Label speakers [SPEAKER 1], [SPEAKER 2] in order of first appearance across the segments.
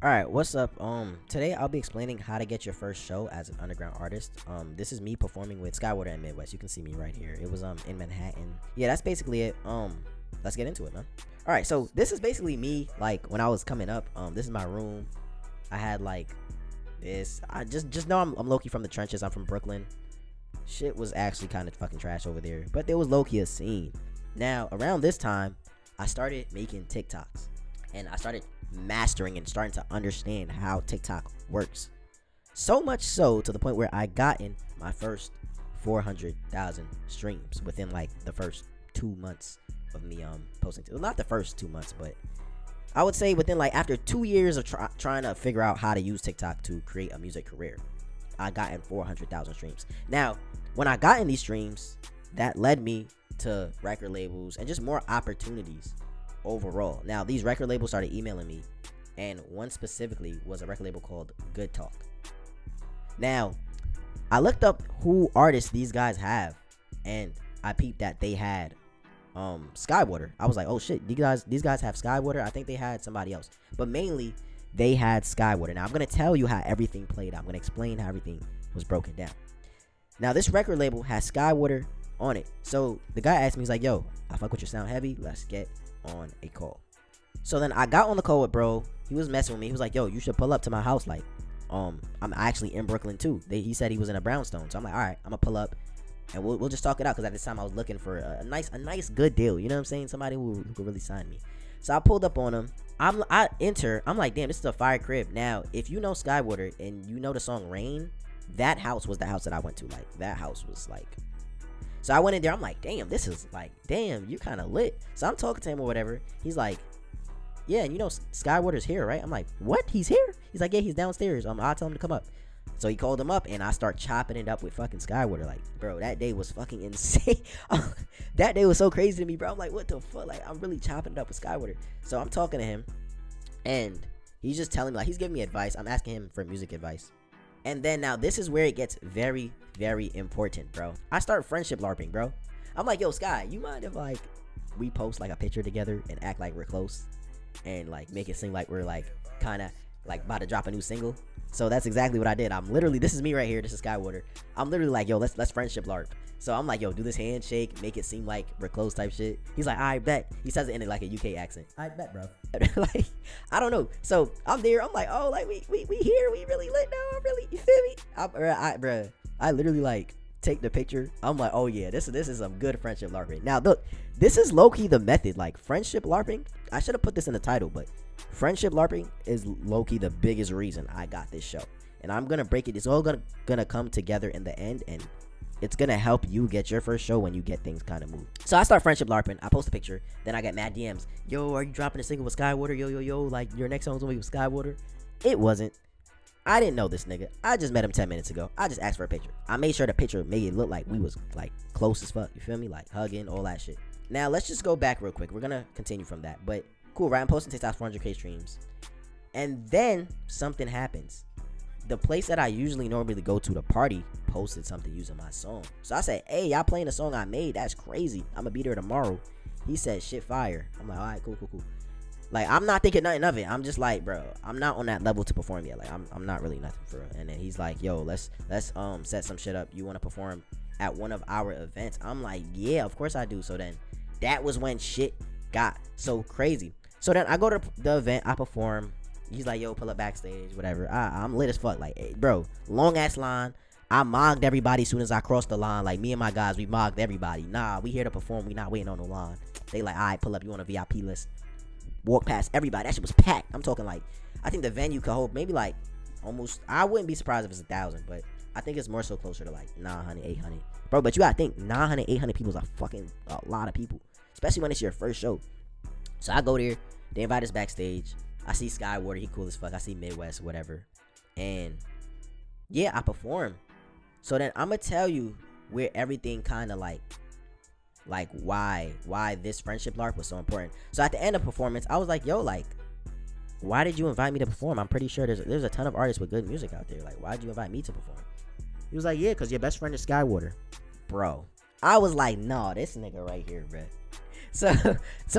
[SPEAKER 1] All right, what's up? Today I'll be explaining how to get your first show as an underground artist. This is me performing with Skywater and Midwest. You can see me right here. It was in Manhattan. Yeah, that's basically it. Let's get into it, man. All right, so this is basically me like when I was coming up. This is my room. I had like this. I just know I'm low key from the trenches. I'm from Brooklyn. Shit was actually kind of fucking trash over there, but there was low key a scene. Now around this time, I started making TikToks, and I started mastering and starting to understand how TikTok works. So much so to the point where I gotten my first 400,000 streams within like the first 2 months of me posting. Well, not the first 2 months, but I would say within like after 2 years of trying to figure out how to use TikTok to create a music career, I gotten 400,000 streams. Now, when I got in these streams, that led me to record labels and just more opportunities overall. Now, these record labels started emailing me, and one specifically was a record label called Good Talk. Now, I looked up who artists these guys have, and I peeped that they had Skywater. I was like, oh shit, these guys have Skywater. I think they had somebody else, but mainly they had Skywater. Now I'm gonna tell you how everything played out. I'm gonna explain how everything was broken down. Now this record label has Skywater on it. So the guy asked me, he's like, yo, I fuck with your sound heavy. Let's get on a call. So then I got on the call with bro. He was messing with me. He was like, yo, you should pull up to my house. Like, I'm actually in Brooklyn too. He said he was in a brownstone. So I'm like, all right, I'm gonna pull up and we'll just talk it out. Cause at this time I was looking for a nice good deal. You know what I'm saying? Somebody who could really sign me. So I pulled up on him. I enter. I'm like, damn, this is a fire crib. Now, if you know Skywater and you know the song Rain, that house was the house that I went to. Like, that house was like. So I went in there. I'm like, damn, this is like, damn, you kind of lit. So I'm talking to him or whatever. He's like, yeah, and you know Skywater's here, right? I'm like, what? He's here? He's like, yeah, he's downstairs. I'll tell him to come up. So he called him up, and I start chopping it up with fucking Skywater. Like, bro, that day was fucking insane. That day was so crazy to me, bro. I'm like, what the fuck? Like, I'm really chopping it up with Skywater. So I'm talking to him, and he's just telling me, like, he's giving me advice. I'm asking him for music advice. And then now this is where it gets very, very important, bro. I start friendship LARPing, bro. I'm like, yo, Sky, you mind if like we post like a picture together and act like we're close and like make it seem like we're like kind of like about to drop a new single? So that's exactly what I did. I'm literally, this is me right here. This is Skywater. I'm literally like, yo, let's friendship LARP. So I'm like, yo, do this handshake, make it seem like we're close type shit. He's like, I bet. He says it in like a UK accent. I bet, bro. Like, I don't know. So I'm there. I'm like, oh, like we here. We really lit now. I'm really, you feel me? Bruh, I literally like take the picture. I'm like, oh yeah, this is some good friendship LARPing. Now look, this is low key the method. Like friendship LARPing. I should have put this in the title, but friendship LARPing is low key the biggest reason I got this show. And I'm gonna break it. It's all gonna come together in the end, and it's gonna help you get your first show when you get things kind of moved. So I start friendship LARPing. I post a picture. Then I get mad DMs. Yo, are you dropping a single with Skywater? Yo. Like your next song's gonna be with Skywater. It wasn't. I didn't know this nigga. I just met him 10 minutes ago. I just asked for a picture. I made sure the picture made it look like we was like close as fuck. You feel me? Like hugging, all that shit. Now let's just go back real quick. We're gonna continue from that. But cool, right? I'm posting TikToks 400K streams. And then something happens. The place that I usually normally go to party posted something using my song. So I said, hey, y'all playing the song I made? That's crazy. I'm gonna be there tomorrow. He said, shit fire. I'm like, all right, cool. Like, I'm not thinking nothing of it. I'm just like, bro, I'm not on that level to perform yet. Like, I'm not really nothing for real. And then he's like, yo, let's set some shit up. You want to perform at one of our events? I'm like, yeah, of course I do. So then that was when shit got so crazy. So then I go to the event, I perform. He's like, yo, pull up backstage, whatever. I'm lit as fuck. Like, hey, bro, long ass line. I mogged everybody as soon as I crossed the line. Like, me and my guys, we mogged everybody. Nah, we here to perform. We not waiting on the line. They like, all right, pull up. You on a VIP list? Walk past everybody. That shit was packed. I'm talking like, I think the venue could hold maybe like almost, I wouldn't be surprised if it's 1,000, but I think it's more so closer to like 900, 800. Bro, but you gotta think 900, 800 people is a lot of people, especially when it's your first show. So I go there. They invite us backstage. I see Skywater, he cool as fuck. I see Midwest, whatever. And yeah, I perform. So then I'm gonna tell you where everything kind of like why this friendship LARP was so important. So at the end of performance, I was like, yo, like, why did you invite me to perform? I'm pretty sure there's a ton of artists with good music out there. Like, why did you invite me to perform? He was like, yeah, because your best friend is Skywater. Bro, I was like, no, this nigga right here, bro. So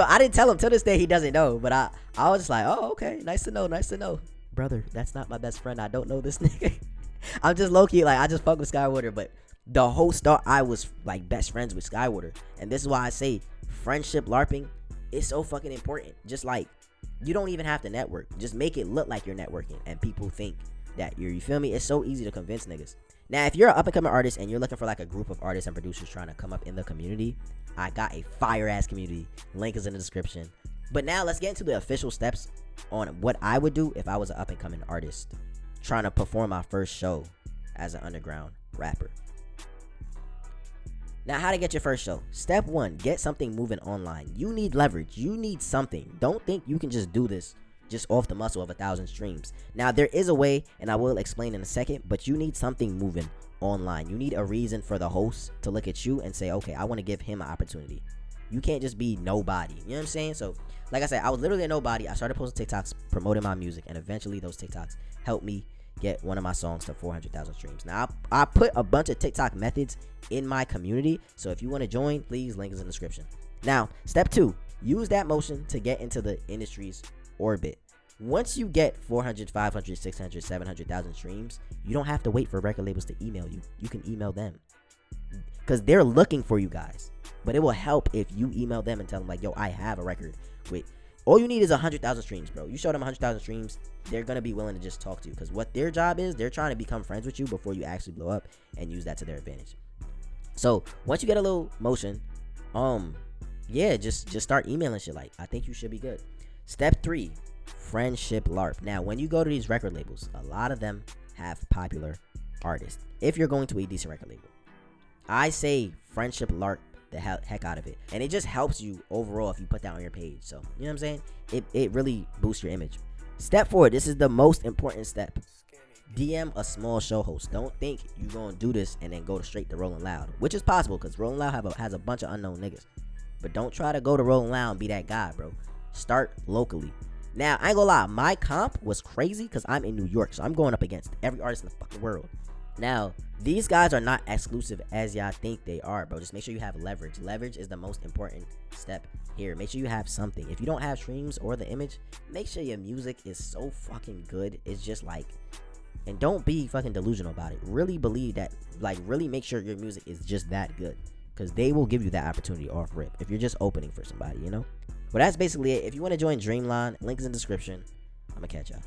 [SPEAKER 1] I didn't tell him. Till this day he doesn't know, but I was just like, oh, okay, nice to know. brother, that's not my best friend. I don't know this nigga. I'm just low key, like, I just fuck with Skywater, but the whole start, I was like best friends with Skywater. And this is why I say friendship LARPing is so fucking important. Just like, you don't even have to network. Just make it look like you're networking and people think that you feel me? It's so easy to convince niggas. Now, if you're an up and coming artist and you're looking for like a group of artists and producers trying to come up in the community, I got a fire ass community. Link is in the description. But now let's get into the official steps on what I would do if I was an up and coming artist trying to perform my first show as an underground rapper. Now, how to get your first show. Step 1, get something moving online. You need leverage. You need something. Don't think you can just do this just off the muscle of 1,000 streams. Now, there is a way, and I will explain in a second, but you need something moving online. You need a reason for the host to look at you and say, okay, I want to give him an opportunity. You can't just be nobody. You know what I'm saying? So, like I said, I was literally a nobody. I started posting TikToks, promoting my music, and eventually those TikToks helped me get one of my songs to 400,000 streams. Now, I put a bunch of TikTok methods in my community, so if you want to join, please, link is in the description. Now, step 2, use that motion to get into the industry's orbit. Once you get 400, 500, 600, 700,000 streams, you don't have to wait for record labels to email you. You can email them because they're looking for you guys. But it will help if you email them and tell them like, yo, I have a record with, all you need is 100,000 streams, bro. You show them 100,000 streams, they're going to be willing to just talk to you because what their job is, they're trying to become friends with you before you actually blow up and use that to their advantage. So once you get a little motion, yeah, just start emailing shit. Like, I think you should be good. Step 3, friendship LARP. Now, when you go to these record labels, a lot of them have popular artists. If you're going to a decent record label, I say friendship LARP the heck out of it, and it just helps you overall if you put that on your page. So, you know what I'm saying? It really boosts your image. Step 4, this is the most important step. DM a small show host. Don't think you're gonna do this and then go straight to Rolling Loud, which is possible because Rolling Loud has a bunch of unknown niggas. But don't try to go to Rolling Loud and be that guy, bro. Start locally. Now, I ain't gonna lie, my comp was crazy because I'm in New York, so I'm going up against every artist in the fucking world. Now, these guys are not exclusive as y'all think they are, bro. Just make sure you have leverage. Leverage is the most important step here. Make sure you have something. If you don't have streams or the image, make sure your music is so fucking good. It's just like, and don't be fucking delusional about it. Really believe that, like, really make sure your music is just that good because they will give you that opportunity off rip if you're just opening for somebody, you know? Well, that's basically it. If you want to join Dreamline, link is in the description. I'm gonna catch y'all.